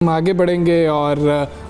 हम आगे बढ़ेंगे और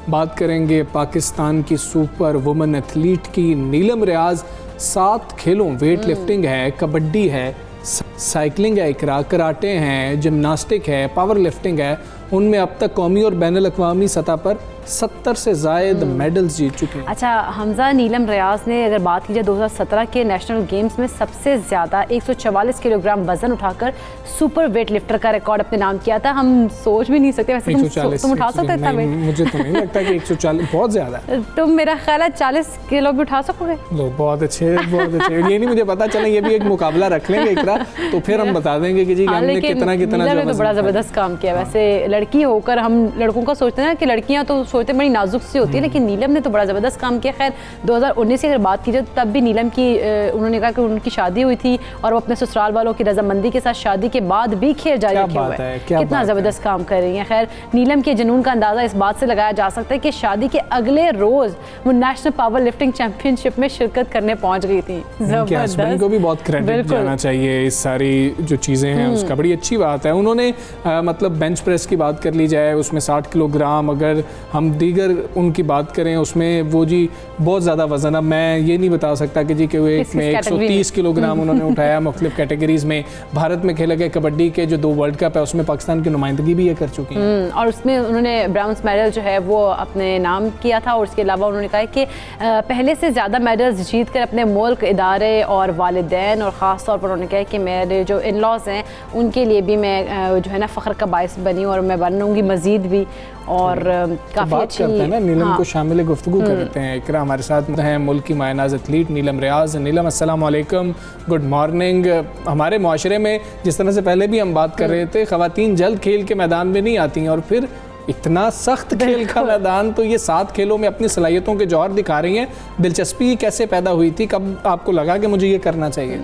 बात करेंगे पाकिस्तान की सुपर वुमेन एथलीट की। नीलम रियाज 7 खेलों, वेट लिफ्टिंग है, कबड्डी है, साइकिलिंग है, इकरा, कराटे हैं, जिम्नास्टिक है, पावर लिफ्टिंग है, उनमें अब तक कौमी और बैनुल अक़वामी सतह पर 70 से ज़ायद मेडल्स जीत चुके हैं। अच्छा हमजा, नीलम रियाज ने अगर बात की जाए 2017 के नेशनल गेम्स में सबसे ज़्यादा 144 किलोग्राम वजन उठाकर सुपर वेट लिफ्टर का रिकॉर्ड अपने नाम किया था। हम सोच भी नहीं सकते वैसे तुम उठा सकते इतना वेट? मुझे तो नहीं लगता कि 140 बहुत ज़्यादा है। तुम मेरा ख्याल है 40 किलो भी उठा सकोगे। लो बहुत अच्छे, बहुत अच्छे। ये नहीं मुझे पता चला, ये भी एक मुकाबला रख लेंगे इकरा, तो फिर हम बता देंगे कि जी हमने कितना तो बड़ा ज़बरदस्त काम किया। वैसे लड़की होकर हम लड़कों का सोचते हैं कि लड़कियाँ तो सोचते बड़ी नाजुक सी होती है, लेकिन नीलम ने तो बड़ा ज़बरदस्त काम किया। खैर 2019 की अगर बात की जाए तब भी नीलम की उन्होंने कहा कि उनकी शादी हुई थी और वो अपने ससुराल वालों की रजामंदी के साथ शादी के बाद भी खेल जारी रखे हुए हैं। कितना ज़बरदस्त काम कर रही हैं। खैर नीलम के जुनून का अंदाज़ा इस बात से लगाया जा सकता है कि शादी के अगले रोज़ वो नेशनल पावर लिफ्टिंग चैंपियनशिप में शिरकत करने पहुँच गई थी। ज़बरदस्त को भी बहुत क्रेडिट जाना चाहिए, इस सारी जो चीज़ें हैं उसका बड़ी अच्छी बात है। उन्होंने मतलब बेंच प्रेस की बात कर ली जाए, उसमें 60 किलोग्राम, अगर हम दीगर उनकी बात करें उसमें वो जी बहुत ज़्यादा वज़न। अब मैं ये नहीं बता सकता कि जी कि वो एक में 130 किलोग्राम उन्होंने उठाया। मुख्तलिफ कैटेगरीज़ में भारत में खेले गए कबड्डी के जो 2 वर्ल्ड कप है उसमें पाकिस्तान की नुमाइंदगी भी ये कर चुकी हैं और उसमें उन्होंने ब्राउन्स मेडल जो है वो अपने नाम किया था। और उसके अलावा उन्होंने कहा कि पहले से ज़्यादा मेडल्स जीत कर अपने मुल्क, इदारे और वालिदैन और ख़ास तौर पर उन्होंने कहा कि मेरे जो इन लॉज़ हैं उनके लिए भी मैं जो है ना फ़ख्र का बायस बनी और मैं बनूँगी मज़ीद भी। और काफ़ी अच्छी करते हैं ना, नीलम को शामिल गुफ्तगू करते हैं। इकरा हमारे साथ हैं मुल्क की मायनाज़ एथलीट नीलम रियाज। नीलम अस्सलाम वालेकुम, गुड मॉर्निंग। हमारे माशरे में जिस तरह से पहले भी हम बात कर रहे थे, ख़वातीन जल्द खेल के मैदान में नहीं आती हैं और फिर इतना सख्त खेल का मैदान, तो ये 7 खेलों में अपनी सलाहियतों के जौहर दिखा रही हैं। दिलचस्पी कैसे पैदा हुई थी, कब आपको लगा कि मुझे ये करना चाहिए?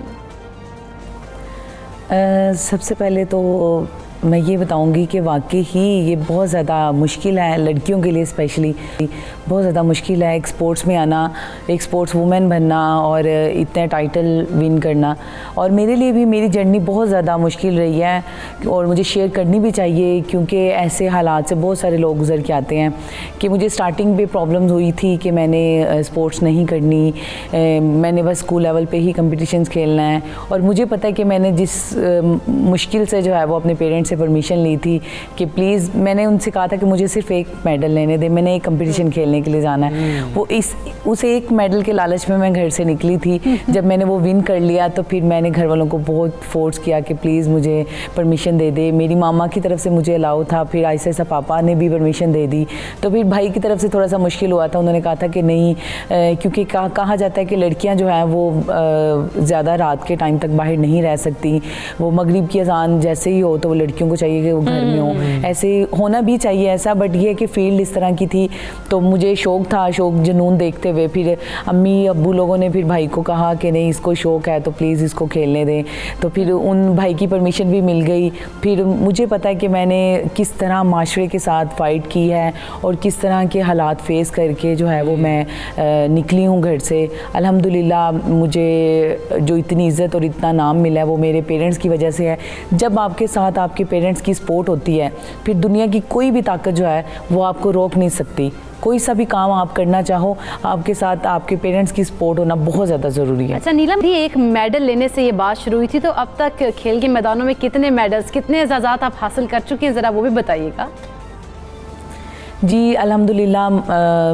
सबसे पहले तो मैं ये बताऊंगी कि वाकई ही ये बहुत ज़्यादा मुश्किल है लड़कियों के लिए, स्पेशली बहुत ज़्यादा मुश्किल है एक स्पोर्ट्स में आना, एक स्पोर्ट्स वुमेन बनना और इतने टाइटल विन करना। और मेरे लिए भी मेरी जर्नी बहुत ज़्यादा मुश्किल रही है और मुझे शेयर करनी भी चाहिए, क्योंकि ऐसे हालात से बहुत सारे लोग गुजर के आते हैं कि मुझे स्टार्टिंग पे प्रॉब्लम्स हुई थी कि मैंने स्पोर्ट्स नहीं करनी, मैंने बस स्कूल लेवल पे ही कंपटीशंस खेलना है। और मुझे पता है कि मैंने जिस मुश्किल से जो है वो अपने पेरेंट्स से परमिशन ली थी कि प्लीज़, मैंने उनसे कहा था कि मुझे सिर्फ एक मेडल लेने दे, मैंने एक कंपटीशन खेलने के लिए जाना है। वो उस एक मेडल के लालच में मैं घर से निकली थी। जब मैंने वो विन कर लिया तो फिर मैंने घर वालों को बहुत फोर्स किया कि प्लीज़ मुझे परमिशन दे दे। मेरी मामा की तरफ से मुझे अलाउ था, फिर ऐसा ऐसा पापा ने भी परमिशन दे दी। तो फिर भाई की तरफ से थोड़ा सा मुश्किल हुआ था, उन्होंने कहा था कि नहीं, क्योंकि कहा जाता है कि लड़कियाँ जो हैं वो ज़्यादा रात के टाइम तक बाहर नहीं रह सकती। वो मगरिब की अजान जैसे ही हो तो वो लड़कियों को चाहिए कि वो घर में हो, ऐसे होना भी चाहिए ऐसा। बट ये है कि फील्ड इस तरह की थी, तो मुझे शौक था, शौक जुनून देखते हुए फिर अम्मी अब्बू लोगों ने फिर भाई को कहा कि नहीं, इसको शौक है तो प्लीज़ इसको खेलने दें। तो फिर उन भाई की परमिशन भी मिल गई। फिर मुझे पता है कि मैंने किस तरह माशरे के साथ फ़ाइट की है और किस तरह के हालात फेस करके जो है वो मैं निकली हूँ घर से। अल्हम्दुलिल्लाह मुझे जो इतनी इज़्ज़त और इतना नाम मिला है वो मेरे पेरेंट्स की वजह से है। जब आपके साथ आपके पेरेंट्स की सपोर्ट होती है, फिर दुनिया की कोई भी ताकत जो है वो आपको रोक नहीं सकती। कोई सा भी काम आप करना चाहो, आपके साथ आपके पेरेंट्स की सपोर्ट होना बहुत ज़्यादा ज़रूरी है। अच्छा नीलम, भी एक मेडल लेने से ये बात शुरू हुई थी, तो अब तक खेल के मैदानों में कितने मेडल्स, कितने एजाज़ात आप हासिल कर चुके हैं, ज़रा वो भी बताइएगा। जी अल्हम्दुलिल्लाह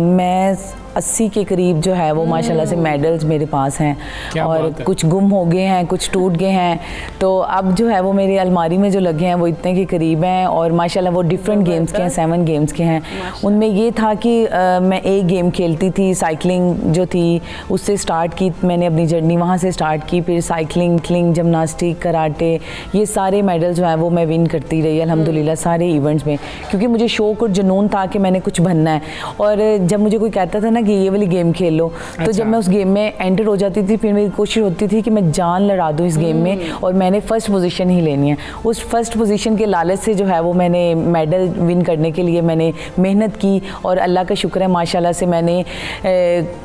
मैं 80 के करीब जो है वो माशाल्लाह से मेडल्स मेरे पास हैं और कुछ गुम हो गए हैं, कुछ टूट गए हैं। तो अब जो है वो मेरी अलमारी में जो लगे हैं वो इतने के करीब हैं और माशाल्लाह वो डिफरेंट गेम्स के हैं, 7 गेम्स के हैं। उनमें ये था कि मैं एक गेम खेलती थी, साइकिलिंग जो थी उससे स्टार्ट की मैंने अपनी जर्नी, वहाँ से स्टार्ट की। फिर साइकिलिंग, जिम्नास्टिक, कराटे, ये सारे मेडल जो हैं वो मैं विन करती रही अल्हम्दुलिल्लाह सारे इवेंट्स में, क्योंकि मुझे शौक़ और जुनून था कि मैंने कुछ बनना है। और जब मुझे कोई कहता था ना कि ये वाली गेम खेल लो। तो जब मैं उस गेम में एंटर हो जाती थी, फिर मेरी कोशिश होती थी कि मैं जान लड़ा दूँ इस गेम में और मैंने फर्स्ट पोजीशन ही लेनी है। उस फर्स्ट पोजीशन के लालच से जो है वो मैंने मेडल विन करने के लिए मैंने मेहनत की और अल्लाह का शुक्र है माशाल्लाह से मैंने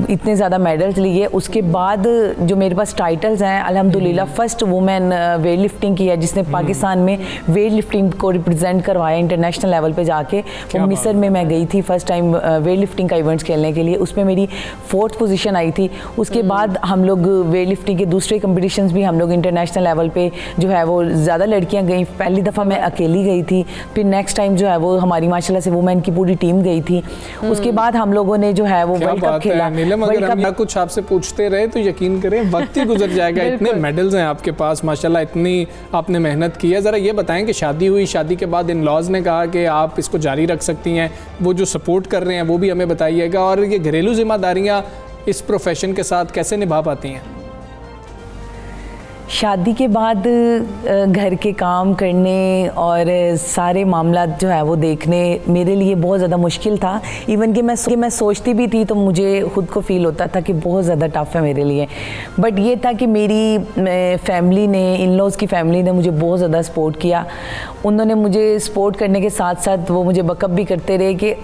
इतने ज़्यादा मेडल्स लिए। उसके बाद जो मेरे पास टाइटल्स हैं, अल्हम्दुलिल्लाह फर्स्ट वुमेन वेट लिफ्टिंग की है जिसने पाकिस्तान में वेट लिफ्टिंग को रिप्रेजेंट करवाया इंटरनेशनल लेवल पे जाके। वो मिस्र में मैं गई थी फर्स्ट टाइम वेट लिफ्टिंग का इवेंट्स खेलने के लिए, उसमें मेरी 4th पोजीशन आई थी। उसके बाद हम लोग वेट लिफ्टिंग के दूसरे कंपटीशंस भी हम लोग इंटरनेशनल लेवल पे जो है वो ज़्यादा लड़कियां गई। पहली दफ़ा मैं अकेली गई थी, फिर नेक्स्ट टाइम जो है वो हमारी माशाल्लाह से वुमेन की पूरी टीम गई थी। उसके बाद हम लोगों ने जो है वो वर्ल्ड कप खेला। नीलम, अगर हम कुछ आपसे पूछते रहे तो यकीन करें वक्त ही गुजर जाएगा। इतने मेडल्स हैं आपके पास माशाल्लाह, इतनी आपने मेहनत की है। ज़रा ये बताएं कि शादी हुई, शादी के बाद इन लॉज ने कहा कि आप इसको जारी रख सकती हैं, वो जो सपोर्ट कर रहे हैं वो भी हमें बताइएगा। और ये घरेलू जिम्मेदारियाँ इस प्रोफेशन के साथ कैसे निभा पाती हैं? शादी के बाद घर के काम करने और सारे मामला जो है वो देखने मेरे लिए बहुत ज़्यादा मुश्किल था। इवन कि मैं सोचती भी थी तो मुझे ख़ुद को फील होता था कि बहुत ज़्यादा टफ है मेरे लिए। बट ये था कि मेरी फैमिली ने, इन लॉज़ की फैमिली ने मुझे बहुत ज़्यादा सपोर्ट किया। उन्होंने मुझे सपोर्ट करने के साथ साथ वो मुझे बकअप भी करते रहे कि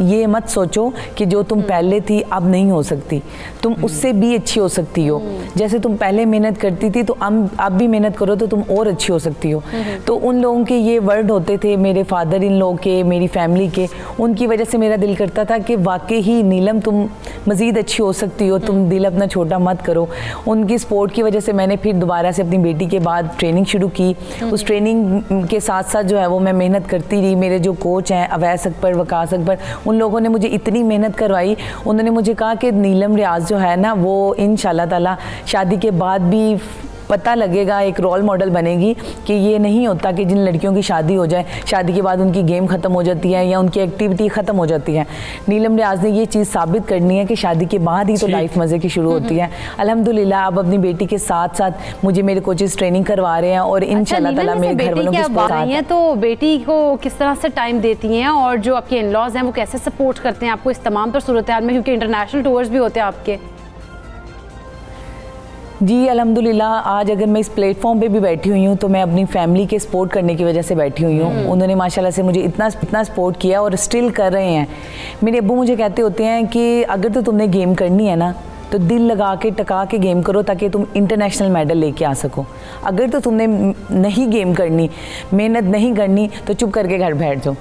ये मत सोचो कि जो तुम पहले थी अब नहीं हो सकती, तुम उससे भी अच्छी हो सकती हो। जैसे तुम पहले मेहनत करती थी तो अब भी मेहनत करो तो तुम और अच्छी हो सकती हो। तो उन लोगों के ये वर्ड होते थे, मेरे फादर इन लोग के, मेरी फैमिली के, उनकी वजह से मेरा दिल करता था कि वाकई ही नीलम तुम मज़ीद अच्छी हो सकती हो, तुम दिल अपना छोटा मत करो। उनकी सपोर्ट की वजह से मैंने फिर दोबारा से अपनी बेटी के बाद ट्रेनिंग शुरू की। उस ट्रेनिंग के साथ साथ जो है वो मैं मेहनत करती रही। मेरे जो कोच हैं अवैस अकबर, वकास अकबर, उन लोगों ने मुझे इतनी मेहनत करवाई। उन्होंने मुझे कहा कि नीलम रियाज जो है ना वो इंशाल्लाह ताला शादी के बाद भी पता लगेगा, एक रोल मॉडल बनेगी कि ये नहीं होता कि जिन लड़कियों की शादी हो जाए, शादी के बाद उनकी गेम ख़त्म हो जाती है या उनकी एक्टिविटी ख़त्म हो जाती है। नीलम रियाज ने ये चीज़ साबित करनी है कि शादी के बाद ही तो लाइफ मज़े की शुरू होती है। अल्हम्दुलिल्लाह अब अपनी बेटी के साथ साथ मुझे मेरे कोचेस ट्रेनिंग करवा रहे हैं और इंशाल्लाह ताला मेरे घर वालों के साथ हैं। तो बेटी को किस तरह से टाइम देती हैं और जो आपके इन लॉज हैं वो कैसे सपोर्ट करते हैं आपको इस तमाम तर सूरत हाल में, क्योंकि इंटरनेशनल टूर्स भी होते हैं आपके? जी अल्हम्दुलिल्लाह आज अगर मैं इस प्लेटफॉर्म पे भी बैठी हुई हूँ तो मैं अपनी फैमिली के सपोर्ट करने की वजह से बैठी हुई हूँ। उन्होंने माशाल्लाह से मुझे इतना सपोर्ट किया और स्टिल कर रहे हैं। मेरे अब्बू मुझे कहते होते हैं कि अगर तो तुमने गेम करनी है ना तो दिल लगा के टका के गेम करो ताकि तुम इंटरनेशनल मेडल लेके आ सको। अगर तो तुमने नहीं गेम करनी, मेहनत नहीं करनी तो चुप करके घर बैठ जाओ।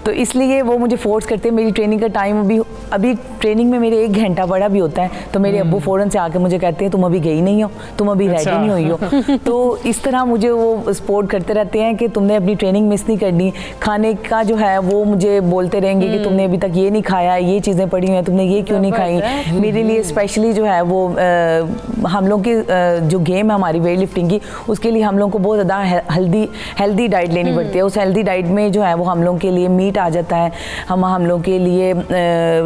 तो इसलिए वो मुझे फोर्स करते हैं। मेरी ट्रेनिंग का टाइम अभी ट्रेनिंग में मेरे 1 घंटा बड़ा भी होता है तो मेरे अब्बू फ़ौरन से आके मुझे कहते हैं तुम अभी गई नहीं हो, तुम अभी रेडी नहीं हुई हो। तो इस तरह मुझे वो सपोर्ट करते रहते हैं कि तुमने अपनी ट्रेनिंग मिस नहीं करनी। खाने का जो है वो मुझे बोलते रहेंगे कि तुमने अभी तक ये नहीं खाया, ये चीज़ें पड़ी हुई हैं, तुमने ये क्यों नहीं खाई। मेरे लिए स्पेशली जो है वो हम लोग की जो गेम है हमारी वेट लिफ्टिंग की, उसके लिए हम लोग को बहुत ज़्यादा हेल्दी डाइट लेनी पड़ती है। उस हेल्दी डाइट में जो है वो हम लोग के लिए मीट आ जाता है, हम लोग के लिए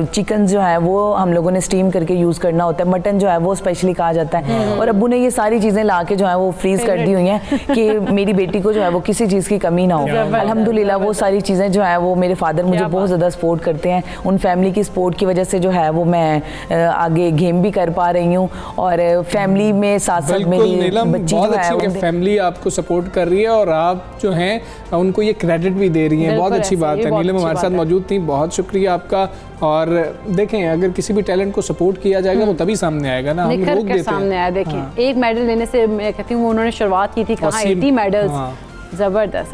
चिकन जो है वो हम लोगों ने स्टीम करके यूज़ करना होता है, मटन जो है वो स्पेशली कहा जाता है। और अब्बू ने ये सारी चीज़ें ला के जो है वो फ्रीज़ कर दी हुई हैं कि मेरी बेटी को जो है वो किसी चीज़ की कमी ना हो। अल्हम्दुलिल्लाह वो सारी चीज़ें जो है वो मेरे फादर मुझे बहुत ज़्यादा सपोर्ट करते हैं। उन फैमिली की सपोर्ट की वजह से जो है वो मैं आगे गेम भी कर पा रही हूँ और फैमिली में साथ साथ मेरी बच्ची जो है फैमिली आपको सपोर्ट कर रही है और आप जो हैं उनको ये क्रेडिट भी दे रही हैं। बहुत अच्छी बात है। नीलम हमारे साथ मौजूद थी, बहुत शुक्रिया आपका। और देखें अगर किसी भी टैलेंट को सपोर्ट किया जाएगा वो तभी सामने आएगा ना, हम रोक देते सामने आया। देखिए एक मेडल लेने से मैं कहती हूँ उन्होंने शुरुआत की थी कहाँ 80 मेडल्स, जबरदस्त।